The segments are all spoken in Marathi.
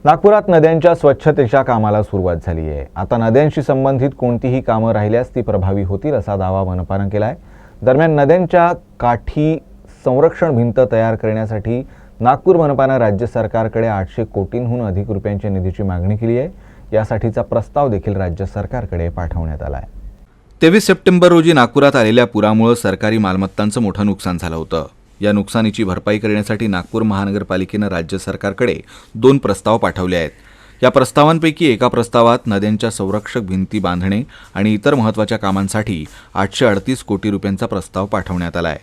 नागपुरात नद्यांच्या स्वच्छतेच्या कामाला सुरुवात झाली आहे। आता नद्यांशी संबंधित कोणतीही कामं राहिल्यास ती प्रभावी होतील असा दावा मनपाने केला आहे। दरम्यान नद्यांच्या काठी संरक्षण भिंत तयार करण्यासाठी नागपूर मनपाने राज्य सरकारकडे 800 कोटींहून अधिक रुपयांच्या निधीची मागणी केली आहे। यासाठीचा प्रस्ताव देखील राज्य सरकारकडे पाठवण्यात आला आहे। 23 सप्टेंबर रोजी नागपुरात आलेल्या पुरामुळे सरकारी मालमत्तांचं मोठं नुकसान झालं होतं। या नुकसानीची भरपाई करण्यासाठी नागपूर महानगरपालिकेने राज्य सरकारकडे 2 प्रस्ताव पाठवले आहेत। या प्रस्तावांपैकी एका प्रस्तावात नद्यांच्या संरक्षक भिंती बांधणे आणि इतर महत्त्वाच्या कामांसाठी 838 कोटी रुपयांचा प्रस्ताव पाठवण्यात आला आहे।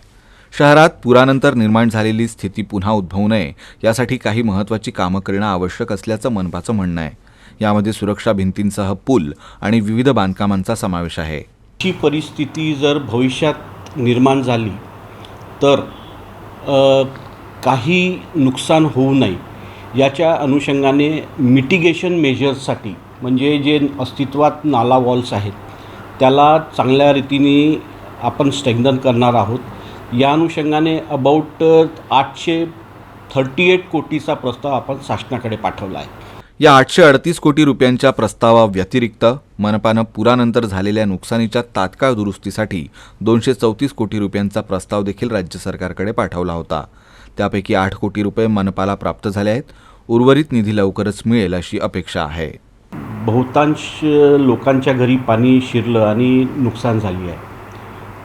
शहरात पुरानंतर निर्माण झालेली स्थिती पुन्हा उद्भवू नये यासाठी काही महत्त्वाची कामं करणं आवश्यक असल्याचं मनपाचं म्हणणं आहे। यामध्ये सुरक्षा भिंतींसह पूल आणि विविध बांधकामांचा समावेश आहे। ही परिस्थिती जर भविष्यात निर्माण झाली तर काही नुकसान होऊ नये याच्या अनुषंगाने मिटिगेशन मेजर्ससाठी म्हणजे जे अस्तित्वात नाला वॉल्स आहेत त्याला चांगल्या रीतीने आपण स्ट्रेंथन करणार आहोत। या अनुषंगाने अबाउट 838 कोटीचा प्रस्ताव आपण शासनाकडे पाठवला आहे। या 838 कोटी रुपयांच्या प्रस्तावाव्यतिरिक्त मनपानं पुरानंतर झालेल्या नुकसानीच्या तात्काळ दुरुस्तीसाठी 234 कोटी रुपयांचा प्रस्ताव देखील राज्य सरकारकडे पाठवला होता। त्यापैकी 8 कोटी रुपये मनपाला प्राप्त झाले आहेत। उर्वरित निधी लवकरच मिळेल अशी अपेक्षा आहे। बहुतांश लोकांच्या घरी पाणी शिरलं आणि नुकसान झाली आहे।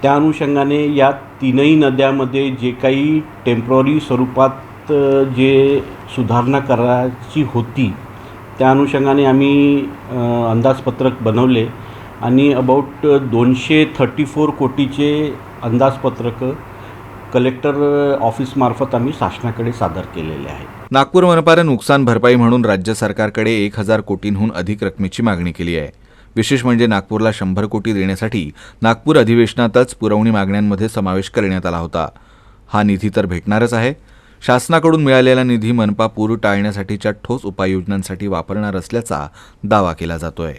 त्या अनुषंगाने या तीनही नद्यांमध्ये जे काही टेम्पररी स्वरूपात जे सुधारणा करायची होती त्या अनुषंगाने आम्ही अंदाजपत्रक बनवले आणि अबाउट 234 कोटीचे अंदाजपत्रक कलेक्टर ऑफिसमार्फत आम्ही शासनाकडे सादर केलेले आहे। नागपूर मनपाने नुकसान भरपाई म्हणून राज्य सरकारकडे 1000 कोटींहून अधिक रकमेची मागणी केली आहे। विशेष म्हणजे नागपूरला 100 कोटी देण्यासाठी नागपूर अधिवेशनातच पुरवणी मागण्यांमध्ये समावेश करण्यात आला होता। हा निधी तर भेटणारच आहे। शासनाकडून मिळालेला निधी मनपा पूर टाळण्यासाठीच्या ठोस उपाययोजनांसाठी वापरणार असल्याचा दावा केला जातोय।